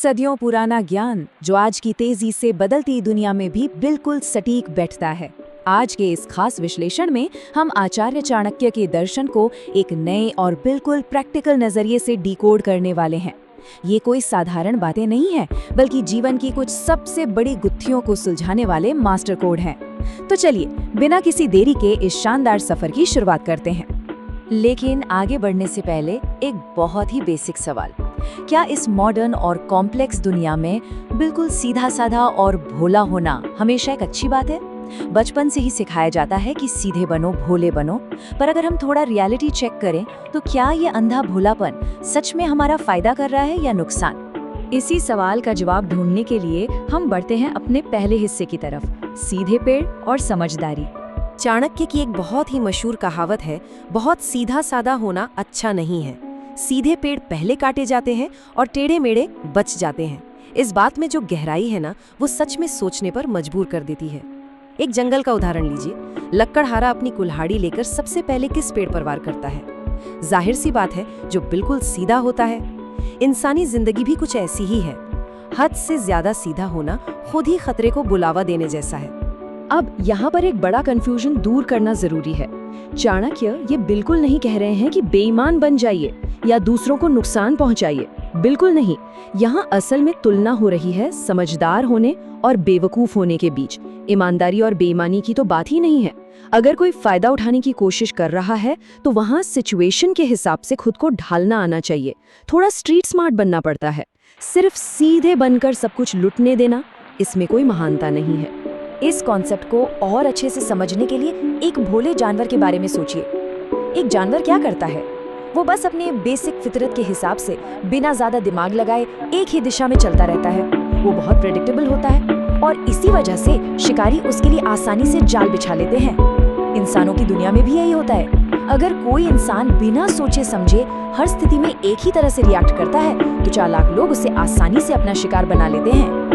सदियों पुराना ज्ञान जो आज की तेजी से बदलती दुनिया में भी बिल्कुल सटीक बैठता है। आज के इस खास विश्लेषण में हम आचार्य चाणक्य के दर्शन को एक नए और बिल्कुल प्रैक्टिकल नजरिए से डिकोड करने वाले हैं। ये कोई साधारण बातें नहीं है, बल्कि जीवन की कुछ सबसे बड़ी गुत्थियों को सुलझाने वाले मास्टर कोड हैं। तो चलिए बिना किसी देरी के इस शानदार सफर की शुरुआत करते हैं। लेकिन आगे बढ़ने से पहले एक बहुत ही बेसिक सवाल, क्या इस मॉडर्न और कॉम्प्लेक्स दुनिया में बिल्कुल सीधा साधा और भोला होना हमेशा एक अच्छी बात है? बचपन से ही सिखाया जाता है कि सीधे बनो, भोले बनो, पर अगर हम थोड़ा रियलिटी चेक करें तो क्या ये अंधा भोलापन सच में हमारा फायदा कर रहा है या नुकसान? इसी सवाल का जवाब ढूंढने के लिए हम बढ़ते हैं अपने पहले हिस्से की तरफ, सीधे पेड़ और समझदारी। चाणक्य की एक बहुत ही मशहूर कहावत है, बहुत सीधा साधा होना अच्छा नहीं है। सीधे पेड़ पहले काटे जाते हैं और टेढ़े मेढ़े बच जाते हैं। इस बात में जो गहराई है ना, वो सच में सोचने पर मजबूर कर देती है। एक जंगल का उदाहरण लीजिए। लक्कड़हारा अपनी कुल्हाड़ी लेकर सबसे पहले किस पेड़ पर वार करता है? जाहिर सी बात है, जो बिल्कुल सीधा होता है। इंसानी जिंदगी भी कुछ ऐसी ही है। हद से ज्यादा सीधा होना खुद ही खतरे को बुलावा देने जैसा है। अब यहाँ पर एक बड़ा कंफ्यूजन दूर करना जरूरी है। चाणक्य ये बिल्कुल नहीं कह रहे हैं कि बेईमान बन जाइए या दूसरों को नुकसान पहुंचाइए, बिल्कुल नहीं। यहाँ असल में तुलना हो रही है समझदार होने और बेवकूफ होने के बीच। ईमानदारी और बेईमानी की तो बात ही नहीं है। अगर कोई फायदा उठाने की कोशिश कर रहा है तो वहाँ सिचुएशन के हिसाब से खुद को ढालना आना चाहिए। थोड़ा स्ट्रीट स्मार्ट बनना पड़ता है। सिर्फ सीधे बनकर सब कुछ लुटने देना, इसमें कोई महानता नहीं है। इस कॉन्सेप्ट को और अच्छे से समझने के लिए एक भोले जानवर के बारे में सोचिए। एक जानवर क्या करता है? वो बस अपने बेसिक फितरत के हिसाब से बिना ज्यादा दिमाग लगाए एक ही दिशा में चलता रहता है। वो बहुत प्रेडिक्टेबल होता है और इसी वजह से शिकारी उसके लिए आसानी से जाल बिछा लेते हैं। इंसानों की दुनिया में भी यही होता है। अगर कोई इंसान बिना सोचे समझे हर स्थिति में एक ही तरह से रिएक्ट करता है तो चालाक लोग उसे आसानी से अपना शिकार बना लेते हैं।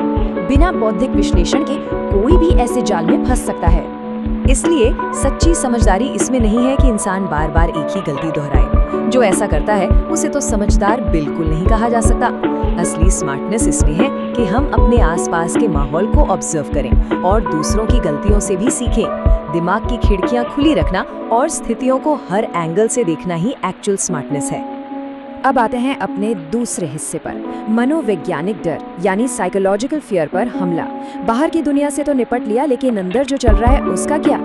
बिना बौद्धिक विश्लेषण के कोई भी ऐसे जाल में फंस सकता है। इसलिए सच्ची समझदारी इसमें नहीं है कि इंसान बार बार एक ही गलती दोहराए। जो ऐसा करता है उसे तो समझदार बिल्कुल नहीं कहा जा सकता। असली स्मार्टनेस इसमें है कि हम अपने आसपास के माहौल को ऑब्जर्व करें और दूसरों की गलतियों से भी सीखें। दिमाग की खिड़कियां खुली रखना और स्थितियों को हर एंगल से देखना ही एक्चुअल स्मार्टनेस है। अब आते हैं अपने दूसरे हिस्से पर, मनोवैज्ञानिक डर यानी साइकोलॉजिकल फियर पर हमला। बाहर की दुनिया से तो निपट लिया, लेकिन अंदर जो चल रहा है उसका क्या?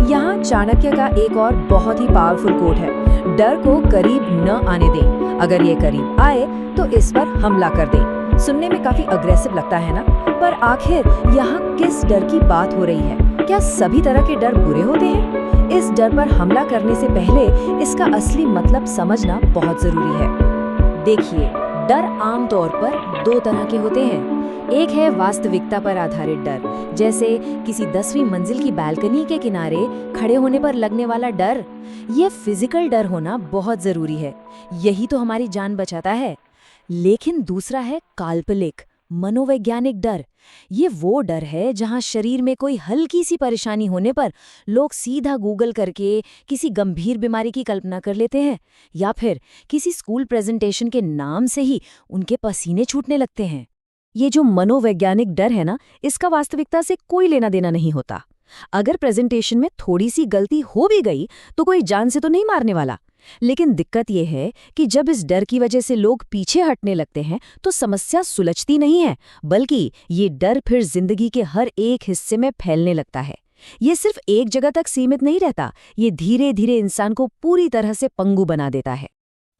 यहाँ चाणक्य का एक और बहुत ही पावरफुल कोट है, डर को करीब न आने दें। अगर ये करीब आए तो इस पर हमला कर दें। सुनने में काफी अग्रेसिव लगता है ना, पर आखिर यहाँ किस डर की बात हो रही है? क्या सभी तरह के डर बुरे होते हैं? इस डर पर हमला करने से पहले इसका असली मतलब समझना बहुत जरूरी है। देखिए, डर आमतौर पर दो तरह के होते हैं। एक है वास्तविकता पर आधारित डर, जैसे किसी 10वीं मंजिल की बालकनी के किनारे खड़े होने पर लगने वाला डर। ये फिजिकल डर होना बहुत जरूरी है, यही तो हमारी जान बचाता है। लेकिन दूसरा है काल्पनिक मनोवैज्ञानिक डर। ये वो डर है जहां शरीर में कोई हल्की सी परेशानी होने पर लोग सीधा गूगल करके किसी गंभीर बीमारी की कल्पना कर लेते हैं, या फिर किसी स्कूल प्रेजेंटेशन के नाम से ही उनके पसीने छूटने लगते हैं। ये जो मनोवैज्ञानिक डर है ना, इसका वास्तविकता से कोई लेना देना नहीं होता। अगर प्रेजेंटेशन में थोड़ी सी गलती हो भी गई तो कोई जान से तो नहीं मारने वाला। लेकिन दिक्कत यह है कि जब इस डर की वजह से लोग पीछे हटने लगते हैं तो समस्या सुलझती नहीं है, बल्कि ये डर फिर जिंदगी के हर एक हिस्से में फैलने लगता है। ये सिर्फ एक जगह तक सीमित नहीं रहता, ये धीरे धीरे इंसान को पूरी तरह से पंगु बना देता है।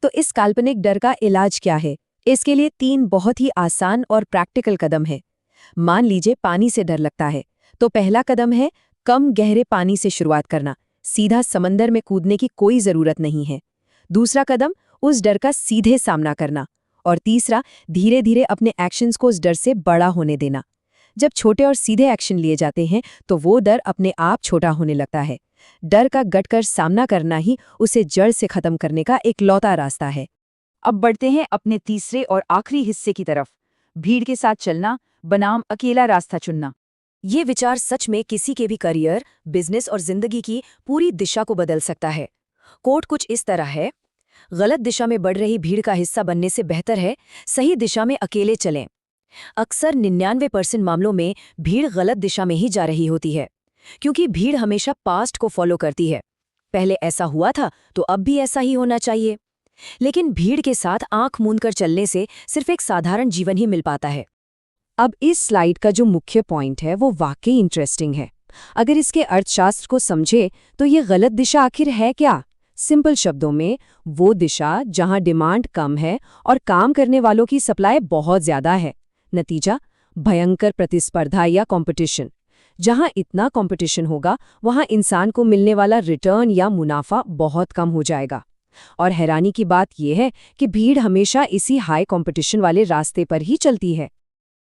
तो इस काल्पनिक डर का इलाज क्या है? इसके लिए 3 बहुत ही आसान और प्रैक्टिकल कदम है। मान लीजिए पानी से डर लगता है, तो पहला कदम है कम गहरे पानी से शुरुआत करना। सीधा समंदर में कूदने की कोई जरूरत नहीं है। दूसरा कदम, उस डर का सीधे सामना करना। और तीसरा, धीरे धीरे अपने एक्शंस को उस डर से बड़ा होने देना। जब छोटे और सीधे एक्शन लिए जाते हैं तो वो डर अपने आप छोटा होने लगता है। डर का डटकर सामना करना ही उसे जड़ से खत्म करने का इकलौता रास्ता है। अब बढ़ते हैं अपने तीसरे और आखिरी हिस्से की तरफ, भीड़ के साथ चलना बनाम अकेला रास्ता चुनना। ये विचार सच में किसी के भी करियर, बिजनेस और जिंदगी की पूरी दिशा को बदल सकता है। कोट कुछ इस तरह है, गलत दिशा में बढ़ रही भीड़ का हिस्सा बनने से बेहतर है सही दिशा में अकेले चलें। अक्सर 99% मामलों में भीड़ गलत दिशा में ही जा रही होती है, क्योंकि भीड़ हमेशा पास्ट को फॉलो करती है। पहले ऐसा हुआ था तो अब भी ऐसा ही होना चाहिए। लेकिन भीड़ के साथ आंख मूंद कर चलने से सिर्फ एक साधारण जीवन ही मिल पाता है। अब इस स्लाइड का जो मुख्य पॉइंट है वो वाकई इंटरेस्टिंग है। अगर इसके अर्थशास्त्र को समझे तो ये गलत दिशा आखिर है क्या? सिंपल शब्दों में, वो दिशा जहां डिमांड कम है और काम करने वालों की सप्लाई बहुत ज्यादा है। नतीजा, भयंकर प्रतिस्पर्धा या कंपटीशन। जहां इतना कंपटीशन होगा वहां इंसान को मिलने वाला रिटर्न या मुनाफा बहुत कम हो जाएगा। और हैरानी की बात यह है कि भीड़ हमेशा इसी हाई कंपटीशन वाले रास्ते पर ही चलती है।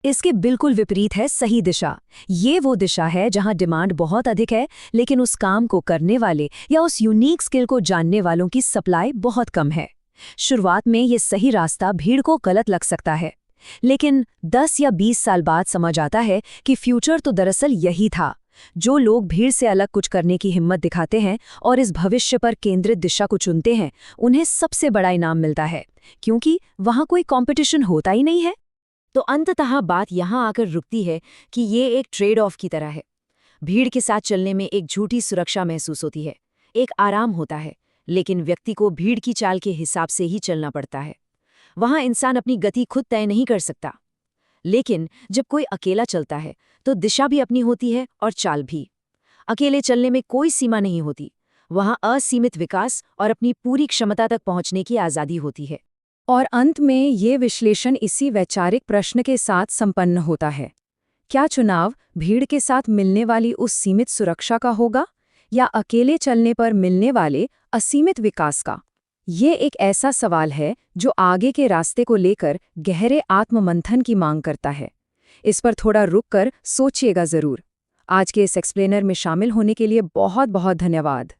इसके बिल्कुल विपरीत है सही दिशा। ये वो दिशा है जहां डिमांड बहुत अधिक है, लेकिन उस काम को करने वाले या उस यूनिक स्किल को जानने वालों की सप्लाई बहुत कम है। शुरुआत में ये सही रास्ता भीड़ को गलत लग सकता है, लेकिन 10 या 20 साल बाद समझ आता है कि फ्यूचर तो दरअसल यही था। जो लोग भीड़ से अलग कुछ करने की हिम्मत दिखाते हैं और इस भविष्य पर केंद्रित दिशा को चुनते हैं, उन्हें सबसे बड़ा इनाम मिलता है, क्योंकि वहां कोई कंपटीशन होता ही नहीं है। तो अंततः बात यहां आकर रुकती है कि ये एक ट्रेड ऑफ की तरह है। भीड़ के साथ चलने में एक झूठी सुरक्षा महसूस होती है, एक आराम होता है, लेकिन व्यक्ति को भीड़ की चाल के हिसाब से ही चलना पड़ता है। वहां इंसान अपनी गति खुद तय नहीं कर सकता। लेकिन जब कोई अकेला चलता है तो दिशा भी अपनी होती है और चाल भी। अकेले चलने में कोई सीमा नहीं होती, वहां असीमित विकास और अपनी पूरी क्षमता तक पहुंचने की आज़ादी होती है। और अंत में ये विश्लेषण इसी वैचारिक प्रश्न के साथ संपन्न होता है, क्या चुनाव भीड़ के साथ मिलने वाली उस सीमित सुरक्षा का होगा या अकेले चलने पर मिलने वाले असीमित विकास का? ये एक ऐसा सवाल है जो आगे के रास्ते को लेकर गहरे आत्ममंथन की मांग करता है। इस पर थोड़ा रुककर सोचिएगा जरूर। आज के इस एक्सप्लेनर में शामिल होने के लिए बहुत बहुत धन्यवाद।